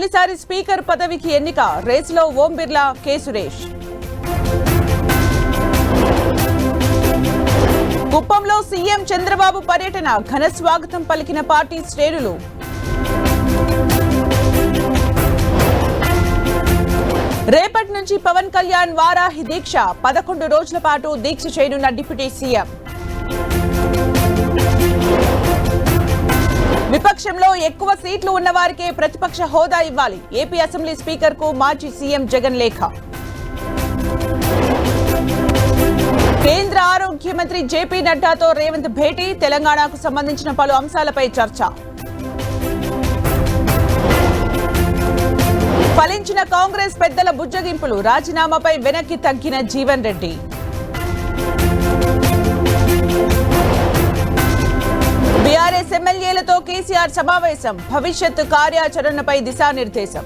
తొలిసారి స్పీకర్ పదవికి ఎన్నిక, రేసులో ఓం బిర్లా, కె సురేష్. కుప్పంలో సీఎం చంద్రబాబు పర్యటన, ఘన స్వాగతం పలికిన పార్టీ శ్రేణులు. రేపటి నుంచి పవన్ కళ్యాణ్ వారాహి దీక్ష, 11 రోజుల పాటు దీక్ష చేయనున్న డిప్యూటీ సీఎం. విపక్షంలో ఎక్కువ సీట్లు ఉన్న వారికే ప్రతిపక్ష హోదా ఇవ్వాలి, ఏపీ అసెంబ్లీ స్పీకర్ కు మాజీ సీఎం జగన్ లేఖ. కేంద్ర ఆరోగ్య మంత్రి జేపీ నడ్డాతో రేవంత్ భేటీ, తెలంగాణకు సంబంధించిన పలు అంశాలపై చర్చ. ఫలించిన కాంగ్రెస్ పెద్దల బుజ్జగింపులు, రాజీనామాపై వెనక్కి తగ్గిన జీవన్ రెడ్డి. బీఆర్ఎస్ ఎమ్మెల్యేలతో కేసీఆర్ సమావేశం, భవిష్యత్ కార్యాచరణపై దిశానిర్దేశం.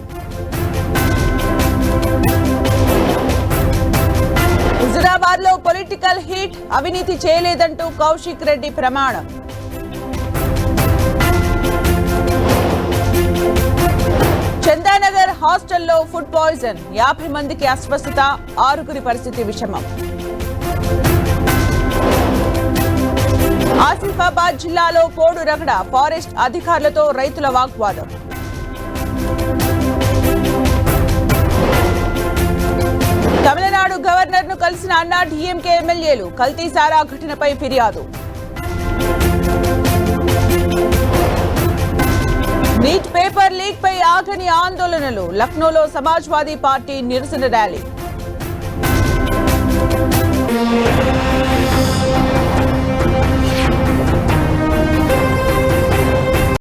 హుజురాబాద్ లో పొలిటికల్ హీట్, అవినీతి చేయలేదంటూ కౌశిక్ రెడ్డి ప్రమాణం. చందానగర్ హాస్టల్లో ఫుడ్ పాయిజన్, 50 మందికి అస్వస్థత, 6గురి పరిస్థితి విషమం. ఆసిఫాబాద్ జిల్లాలో పోడు రగడ, ఫారెస్ట్ అధికారులతో రైతుల వాగ్వాదం. తమిళనాడు గవర్నర్ ను కలిసిన అన్నా డీఎంకే ఎమ్మెల్యేలు, కల్తీ సారా ఘటనపై ఫిర్యాదు. నీట్ పేపర్ లీక్ పై ఆగని ఆందోళనలు, లక్నోలో సమాజ్వాదీ పార్టీ నిరసన ర్యాలీ.